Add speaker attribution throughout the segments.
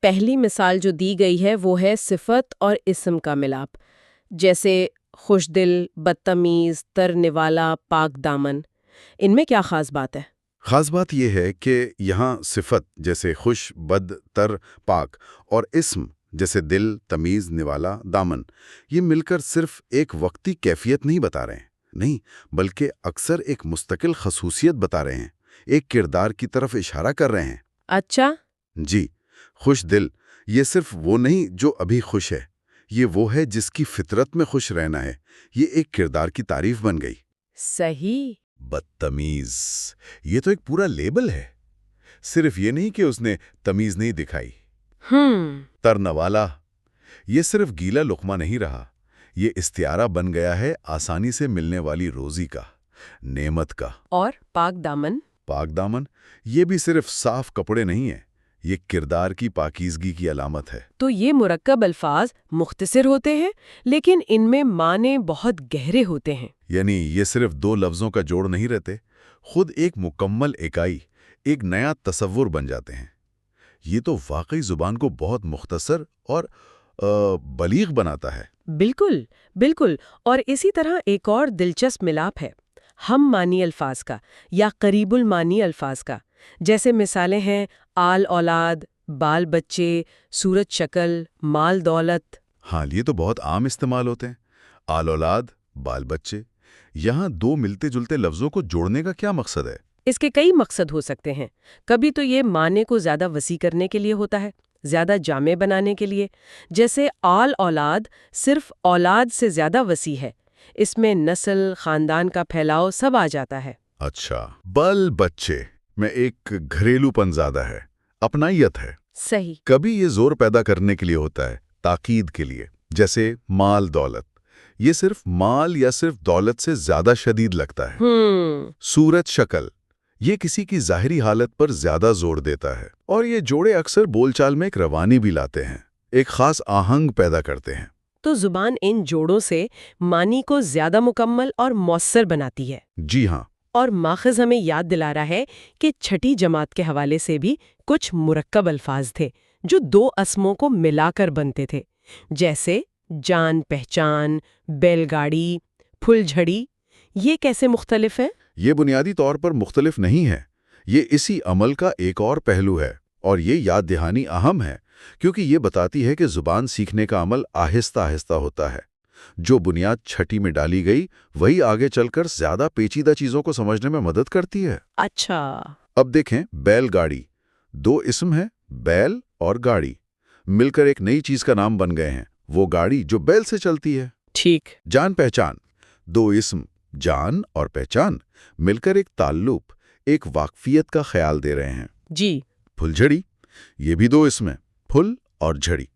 Speaker 1: پہلی مثال جو دی گئی ہے وہ ہے صفت اور اسم کا ملاپ، جیسے خوش دل، بدتمیز، ترنے والا، پاک دامن۔ ان میں کیا خاص بات ہے؟
Speaker 2: خاص بات یہ ہے کہ یہاں صفت جیسے خوش، بد، تر، پاک اور اسم جیسے دل، تمیز، نوالا، دامن یہ مل کر صرف ایک وقتی کیفیت نہیں بتا رہے ہیں، نہیں، بلکہ اکثر ایک مستقل خصوصیت بتا رہے ہیں، ایک کردار کی طرف اشارہ کر رہے ہیں۔
Speaker 1: اچھا۔
Speaker 2: جی، خوش دل یہ صرف وہ نہیں جو ابھی خوش ہے، یہ وہ ہے جس کی فطرت میں خوش رہنا ہے، یہ ایک کردار کی تعریف بن گئی۔
Speaker 1: صحیح۔
Speaker 2: بدتمیز یہ تو ایک پورا لیبل ہے، صرف یہ نہیں کہ اس نے تمیز نہیں دکھائی۔ ترنوالا یہ صرف گیلا لقمہ نہیں رہا، یہ استعارہ بن گیا ہے آسانی سے ملنے والی روزی کا، نعمت کا۔
Speaker 1: اور پاک دامن؟
Speaker 2: پاک دامن یہ بھی صرف صاف کپڑے نہیں ہیں، یہ کردار کی پاکیزگی کی علامت ہے۔
Speaker 1: تو یہ مرکب الفاظ مختصر ہوتے ہیں لیکن ان میں معنی بہت گہرے ہوتے ہیں۔
Speaker 2: یعنی یہ صرف دو لفظوں کا جوڑ نہیں رہتے، خود ایک مکمل اکائی، ایک نیا تصور بن جاتے ہیں۔ یہ تو واقعی زبان کو بہت مختصر اور بلیغ بناتا ہے۔
Speaker 1: بالکل بالکل۔ اور اسی طرح ایک اور دلچسپ ملاپ ہے ہم معنی الفاظ کا یا قریب المعنی الفاظ کا، جیسے مثالیں ہیں آل اولاد، بال بچے، صورت شکل، مال دولت۔
Speaker 2: ہاں، یہ تو بہت عام استعمال ہوتے ہیں۔ آل اولاد، بال بچے، یہاں دو ملتے جلتے لفظوں کو جوڑنے کا کیا مقصد ہے؟
Speaker 1: اس کے کئی مقصد ہو سکتے ہیں۔ کبھی تو یہ معنی کو زیادہ وسیع کرنے کے لیے ہوتا ہے، زیادہ جامع بنانے کے لیے، جیسے آل اولاد صرف اولاد سے زیادہ وسیع ہے، اس میں نسل، خاندان کا پھیلاؤ سب آ جاتا ہے۔
Speaker 2: اچھا، بال بچے میں ایک گھریلو پن زیادہ ہے، اپنائیت ہے۔
Speaker 1: صحیح۔
Speaker 2: کبھی یہ زور پیدا کرنے کے لیے ہوتا ہے، تاکید کے لیے، جیسے مال دولت، یہ صرف مال یا صرف دولت سے زیادہ شدید لگتا ہے۔ صورت شکل یہ کسی کی ظاہری حالت پر زیادہ زور دیتا ہے، اور یہ جوڑے اکثر بول چال میں ایک روانی بھی لاتے ہیں، ایک خاص آہنگ پیدا کرتے ہیں۔
Speaker 1: تو زبان ان جوڑوں سے معنی کو زیادہ مکمل اور مؤثر بناتی ہے۔
Speaker 2: جی ہاں۔
Speaker 1: اور ماخذ ہمیں یاد دلا رہا ہے کہ چھٹی جماعت کے حوالے سے بھی کچھ مرکب الفاظ تھے جو دو اسموں کو ملا کر بنتے تھے، جیسے جان پہچان، بیل گاڑی، پھل جھڑی۔ یہ کیسے مختلف ہیں؟
Speaker 2: یہ بنیادی طور پر مختلف نہیں ہے، یہ اسی عمل کا ایک اور پہلو ہے، اور یہ یاد دہانی اہم ہے کیونکہ یہ بتاتی ہے کہ زبان سیکھنے کا عمل آہستہ آہستہ ہوتا ہے۔ جو بنیاد چھٹی میں ڈالی گئی وہی آگے چل کر زیادہ پیچیدہ چیزوں کو سمجھنے میں مدد کرتی ہے۔
Speaker 1: اچھا۔
Speaker 2: اب دیکھیں بیل گاڑی، دو اسم ہیں، بیل اور گاڑی، مل کر ایک نئی چیز کا نام بن گئے ہیں، وہ گاڑی جو بیل سے چلتی ہے۔
Speaker 1: ٹھیک۔
Speaker 2: جان پہچان، دو اسم، جان اور پہچان، مل کر ایک تعلق، ایک واقفیت کا خیال دے رہے ہیں۔
Speaker 1: جی۔
Speaker 2: پھل جھڑی، یہ بھی دو اسم ہیں، پھل اور جھڑی،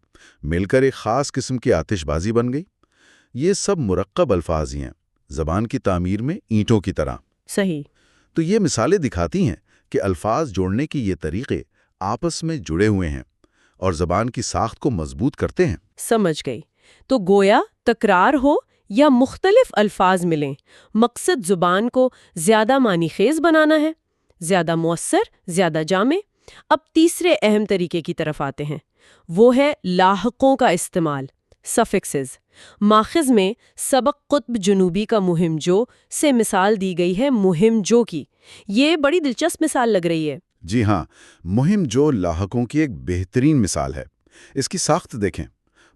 Speaker 2: مل کر ایک خاص قسم کی آتش بازی بن گئی۔ یہ سب مرکب الفاظ ہی ہیں، زبان کی تعمیر میں اینٹوں کی طرح۔
Speaker 1: صحیح۔
Speaker 2: تو یہ مثالیں دکھاتی ہیں کہ الفاظ جوڑنے کی یہ طریقے آپس میں جڑے ہوئے ہیں اور زبان کی ساخت کو مضبوط کرتے ہیں۔
Speaker 1: سمجھ گئی۔ تو گویا تکرار ہو یا مختلف الفاظ ملیں، مقصد زبان کو زیادہ معنی خیز بنانا ہے، زیادہ مؤثر، زیادہ جامع۔ اب تیسرے اہم طریقے کی طرف آتے ہیں، وہ ہے لاحقوں کا استعمال، سفکسز۔ ماخذ میں سبق قطب جنوبی کا مہم جو سے مثال دی گئی ہے مہم جو کی۔ یہ بڑی دلچسپ مثال لگ رہی ہے۔
Speaker 2: جی ہاں، مہم جو لاحقوں کی ایک بہترین مثال ہے۔ اس کی ساخت دیکھیں،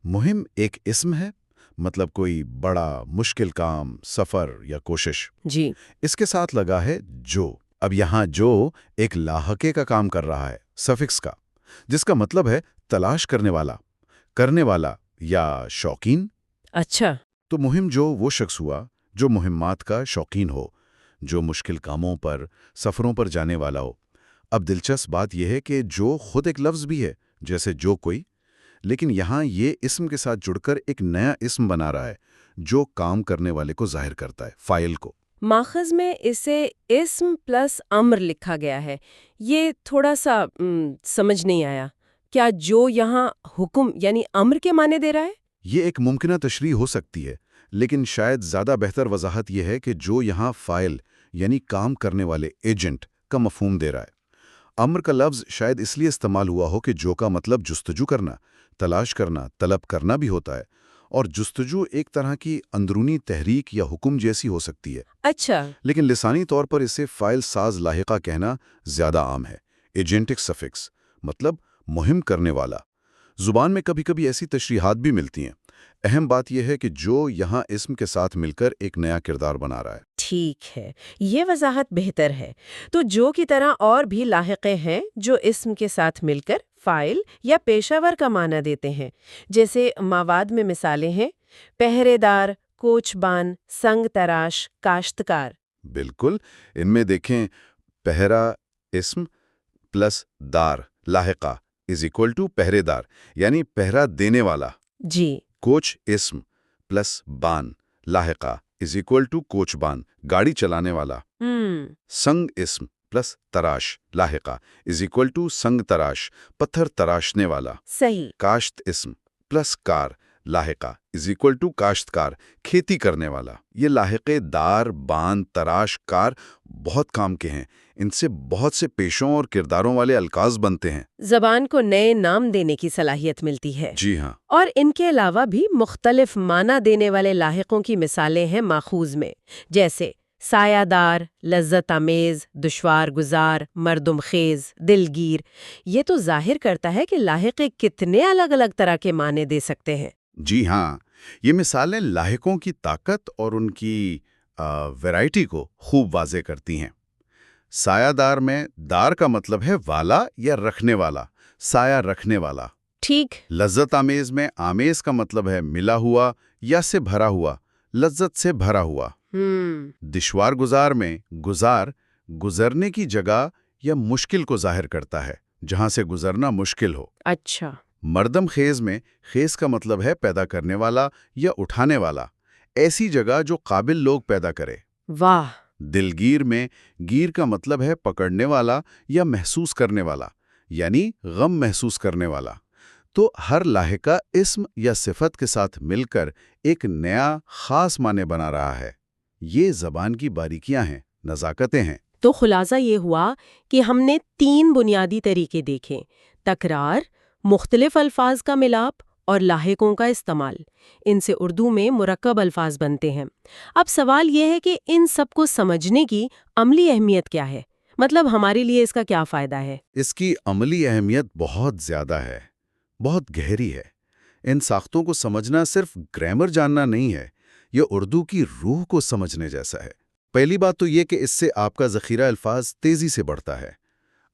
Speaker 2: مہم ایک اسم ہے، مطلب کوئی بڑا مشکل کام، سفر یا کوشش۔
Speaker 1: جی۔
Speaker 2: اس کے ساتھ لگا ہے جو۔ اب یہاں جو ایک لاحقے کا کام کر رہا ہے، سفکس کا، جس کا مطلب ہے تلاش کرنے والا، کرنے والا یا شوقین۔
Speaker 1: اچھا۔
Speaker 2: تو مہم جو وہ شخص ہوا جو مہمات کا شوقین ہو، جو مشکل کاموں پر، سفروں پر جانے والا ہو۔ اب دلچسپ بات یہ ہے کہ جو خود ایک لفظ بھی ہے، جیسے جو کوئی، لیکن یہاں یہ اسم کے ساتھ جڑ کر ایک نیا اسم بنا رہا ہے جو کام کرنے والے کو ظاہر کرتا ہے، فاعل کو۔
Speaker 1: ماخذ میں اسے اسم پلس امر لکھا گیا ہے، یہ تھوڑا سا سمجھ نہیں آیا۔ کیا جو یہاں حکم یعنی امر کے معنی دے رہا ہے؟
Speaker 2: یہ ایک ممکنہ تشریح ہو سکتی ہے، لیکن شاید زیادہ بہتر وضاحت یہ ہے کہ جو یہاں فاعل یعنی کام کرنے والے ایجنٹ کا مفہوم دے رہا ہے۔ امر کا لفظ شاید اس لیے استعمال ہوا ہو کہ جو کا مطلب جستجو کرنا، تلاش کرنا، طلب کرنا بھی ہوتا ہے، اور جستجو ایک طرح کی اندرونی تحریک یا حکم جیسی ہو سکتی ہے۔
Speaker 1: اچھا،
Speaker 2: لیکن لسانی طور پر اسے فائل ساز لاحقہ کہنا زیادہ عام ہے۔ ایجنٹک سفکس مطلب مہم کرنے والا۔ زبان میں کبھی کبھی ایسی تشریحات بھی ملتی ہیں۔ اہم بات یہ ہے کہ جو یہاں اسم کے ساتھ مل کر ایک نیا کردار بنا رہا ہے۔
Speaker 1: ٹھیک ہے، یہ وضاحت بہتر ہے۔ تو جو کی طرح اور بھی لاحقے ہیں جو اسم کے ساتھ مل کر فاعل یا پیشہ ور کا معنی دیتے ہیں، جیسے مواد میں مثالیں ہیں پہرے دار، کوچبان، سنگ تراش، کاشتکار۔
Speaker 2: بالکل، ان میں دیکھیں پہرا اسم پلس دار لاحقہ از اکول ٹو پہرے دار، یعنی پہرا دینے والا۔
Speaker 1: جی،
Speaker 2: کوچ اسم پلس بان لاحقہ از اکول ٹو کوچبان، گاڑی چلانے والا۔ سنگ اسم پلس تراش لاحقہ از اکول ٹو سنگ تراش، پتھر تراشنے والا۔
Speaker 1: صحیح۔
Speaker 2: کاشت اسم پلس کار لاحقہ از اکول ٹو کاشتکار، کھیتی کرنے والا۔ یہ لاحقے دار، بان، تراش، کار بہت کام کے ہیں۔ ان سے بہت سے پیشوں اور کرداروں والے الفاظ بنتے ہیں۔
Speaker 1: زبان کو نئے نام دینے کی صلاحیت ملتی ہے۔
Speaker 2: جی ہاں،
Speaker 1: اور ان کے علاوہ بھی مختلف معنی دینے والے لاحقوں کی مثالیں ہیں ماخوذ میں، جیسے سایہ دار، لذت آمیز، دشوار گزار، مردم خیز، دلگیر۔ یہ تو ظاہر کرتا ہے کہ لاحقے کتنے الگ الگ طرح کے معنی دے سکتے ہیں۔
Speaker 2: جی ہاں، یہ مثالیں لاحقوں کی طاقت اور ان کی ویرائٹی کو خوب واضح کرتی ہیں۔ سایہ دار میں دار کا مطلب ہے والا یا رکھنے والا، سایہ رکھنے والا۔
Speaker 1: ٹھیک۔
Speaker 2: لذت آمیز میں آمیز کا مطلب ہے ملا ہوا یا سے بھرا ہوا، لذت سے بھرا ہوا۔ دشوار گزار میں گزار گزرنے کی جگہ یا مشکل کو ظاہر کرتا ہے، جہاں سے گزرنا مشکل ہو۔
Speaker 1: اچھا۔
Speaker 2: مردم خیز میں خیز کا مطلب ہے پیدا کرنے والا یا اٹھانے والا، ایسی جگہ جو قابل لوگ پیدا کرے۔
Speaker 1: واہ۔
Speaker 2: دلگیر میں گیر کا مطلب ہے پکڑنے والا یا محسوس کرنے والا، یعنی غم محسوس کرنے والا۔ تو ہر لاحقہ اسم یا صفت کے ساتھ مل کر ایک نیا خاص معنی بنا رہا ہے۔ یہ زبان کی باریکیاں ہیں، نزاکتیں ہیں۔
Speaker 1: تو خلاصہ یہ ہوا کہ ہم نے 3 بنیادی طریقے دیکھے: تکرار، مختلف الفاظ کا ملاپ اور لاحقوں کا استعمال۔ ان سے اردو میں مرکب الفاظ بنتے ہیں۔ اب سوال یہ ہے کہ ان سب کو سمجھنے کی عملی اہمیت کیا ہے؟ مطلب ہمارے لیے اس کا کیا فائدہ ہے؟
Speaker 2: اس کی عملی اہمیت بہت زیادہ ہے، بہت گہری ہے۔ ان ساختوں کو سمجھنا صرف گرامر جاننا نہیں ہے، یہ اردو کی روح کو سمجھنے جیسا ہے۔ پہلی بات تو یہ کہ اس سے آپ کا ذخیرہ الفاظ تیزی سے بڑھتا ہے۔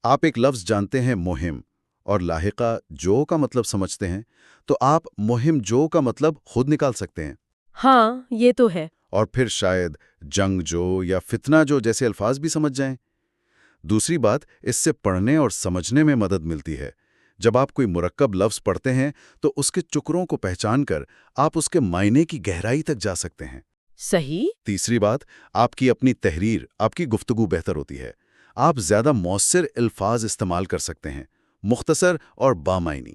Speaker 2: آپ ایک لفظ جانتے ہیں مہم اور لاحقہ جو کا مطلب سمجھتے ہیں، تو آپ مہم جو کا مطلب خود نکال سکتے ہیں۔
Speaker 1: ہاں، یہ تو ہے۔
Speaker 2: اور پھر شاید جنگ جو یا فتنہ جو جیسے الفاظ بھی سمجھ جائیں۔ دوسری بات، اس سے پڑھنے اور سمجھنے میں مدد ملتی ہے۔ جب آپ کوئی مرکب لفظ پڑھتے ہیں تو اس کے ٹکڑوں کو پہچان کر آپ اس کے معنی کی گہرائی تک جا سکتے ہیں۔
Speaker 1: صحیح۔
Speaker 2: تیسری بات، آپ کی اپنی تحریر، آپ کی گفتگو بہتر ہوتی ہے۔ آپ زیادہ مؤثر الفاظ استعمال کر سکتے ہیں، مختصر اور بامعنی۔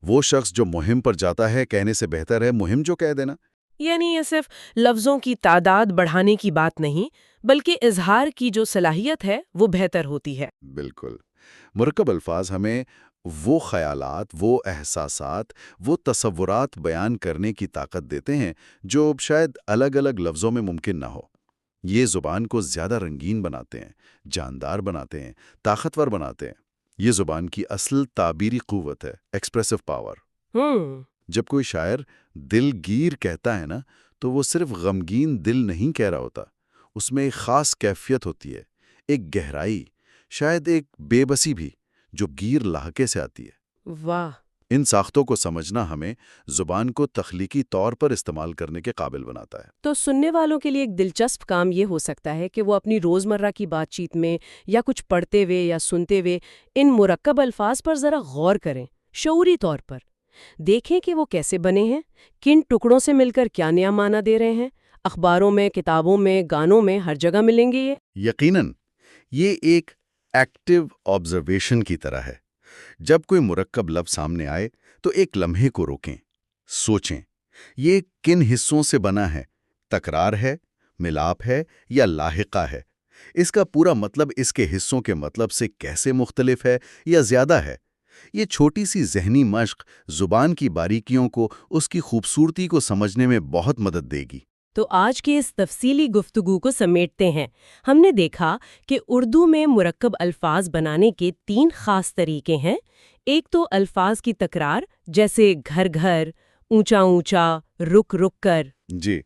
Speaker 2: وہ شخص جو مہم پر جاتا ہے کہنے سے بہتر ہے مہم جو کہہ دینا۔
Speaker 1: یعنی یہ صرف لفظوں کی تعداد بڑھانے کی بات نہیں، بلکہ اظہار کی جو صلاحیت ہے وہ بہتر ہوتی ہے۔
Speaker 2: بالکل، مرکب الفاظ ہمیں وہ خیالات، وہ احساسات، وہ تصورات بیان کرنے کی طاقت دیتے ہیں جو شاید الگ الگ لفظوں میں ممکن نہ ہو۔ یہ زبان کو زیادہ رنگین بناتے ہیں، جاندار بناتے ہیں، طاقتور بناتے ہیں۔ یہ زبان کی اصل تعبیری قوت ہے، ایکسپریسو پاور۔ جب کوئی شاعر دل گیر کہتا ہے نا، تو وہ صرف غمگین دل نہیں کہہ رہا ہوتا، اس میں ایک خاص کیفیت ہوتی ہے، ایک گہرائی، شاید ایک بے بسی بھی، جو گیر لاحقے سے آتی ہے۔
Speaker 1: واہ۔
Speaker 2: ان ساختوں کو سمجھنا ہمیں زبان کو تخلیقی طور پر استعمال کرنے کے قابل بناتا ہے۔
Speaker 1: تو سننے والوں کے لیے ایک دلچسپ کام یہ ہو سکتا ہے کہ وہ اپنی روزمرہ کی بات چیت میں یا کچھ پڑھتے ہوئے یا سنتے ہوئے ان مرکب الفاظ پر ذرا غور کریں، شعوری طور پر دیکھیں کہ وہ کیسے بنے ہیں، کن ٹکڑوں سے مل کر کیا نیا معنی دے رہے ہیں۔ اخباروں میں، کتابوں میں، گانوں میں، ہر جگہ ملیں گے یہ۔
Speaker 2: یقیناً یہ ایک ایکٹیو آبزرویشن کی طرح ہے۔ جب کوئی مرکب لفظ سامنے آئے تو ایک لمحے کو روکیں، سوچیں یہ کن حصوں سے بنا ہے، تکرار ہے، ملاپ ہے یا لاحقہ ہے۔ اس کا پورا مطلب اس کے حصوں کے مطلب سے کیسے مختلف ہے یا زیادہ ہے؟ یہ چھوٹی سی ذہنی مشق زبان کی باریکیوں کو، اس کی خوبصورتی کو سمجھنے میں بہت مدد دے گی۔
Speaker 1: تو آج کے اس تفصیلی گفتگو کو سمیٹتے ہیں۔ ہم نے دیکھا کہ اردو میں مرکب الفاظ بنانے کے 3 خاص طریقے ہیں۔ ایک تو الفاظ کی تکرار، جیسے گھر گھر، اونچا اونچا، رک رک کر۔
Speaker 2: جی،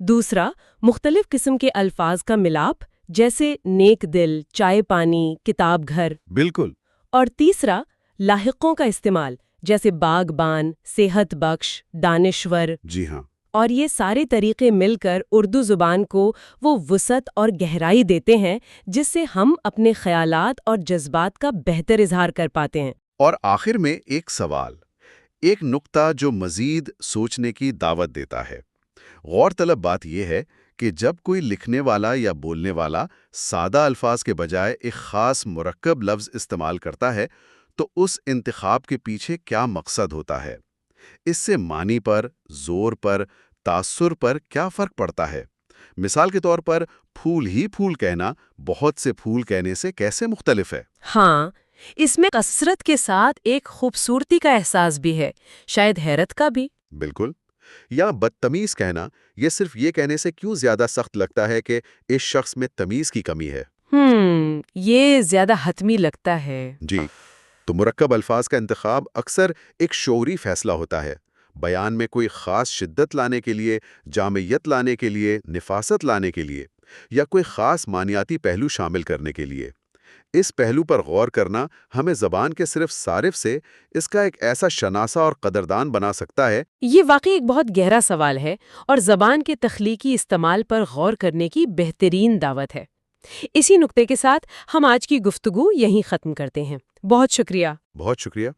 Speaker 1: دوسرا، مختلف قسم کے الفاظ کا ملاپ، جیسے نیک دل، چائے پانی، کتاب گھر۔
Speaker 2: بالکل۔
Speaker 1: اور تیسرا، لاحقوں کا استعمال، جیسے باغبان، صحت بخش، دانشور۔
Speaker 2: جی ہاں۔
Speaker 1: اور یہ سارے طریقے مل کر اردو زبان کو وہ وسعت اور گہرائی دیتے ہیں جس سے ہم اپنے خیالات اور جذبات کا بہتر اظہار کر پاتے ہیں۔
Speaker 2: اور آخر میں ایک سوال، ایک نقطہ جو مزید سوچنے کی دعوت دیتا ہے۔ غور طلب بات یہ ہے کہ جب کوئی لکھنے والا یا بولنے والا سادہ الفاظ کے بجائے ایک خاص مرکب لفظ استعمال کرتا ہے تو اس انتخاب کے پیچھے کیا مقصد ہوتا ہے؟ اس سے معنی پر، زور پر، تاثر پر کیا فرق پڑتا ہے؟ مثال کے طور پر پھول ہی پھول کہنا بہت سے پھول کہنے سے کیسے مختلف ہے؟
Speaker 1: ہاں، اس میں کثرت کے ساتھ ایک خوبصورتی کا احساس بھی ہے، شاید حیرت کا بھی۔
Speaker 2: بالکل۔ یا بدتمیز کہنا، یہ صرف یہ کہنے سے کیوں زیادہ سخت لگتا ہے کہ اس شخص میں تمیز کی کمی ہے؟
Speaker 1: یہ زیادہ حتمی لگتا ہے۔
Speaker 2: جی، تو مرکب الفاظ کا انتخاب اکثر ایک شعوری فیصلہ ہوتا ہے، بیان میں کوئی خاص شدت لانے کے لیے، جامعیت لانے کے لیے، نفاست لانے کے لیے، یا کوئی خاص معنیاتی پہلو شامل کرنے کے لیے۔ اس پہلو پر غور کرنا ہمیں زبان کے صرف صارف سے اس کا ایک ایسا شناسہ اور قدردان بنا سکتا ہے۔
Speaker 1: یہ واقعی ایک بہت گہرا سوال ہے اور زبان کے تخلیقی استعمال پر غور کرنے کی بہترین دعوت ہے۔ اسی نقطے کے ساتھ ہم آج کی گفتگو یہیں ختم کرتے ہیں۔ بہت شکریہ۔
Speaker 2: بہت شکریہ۔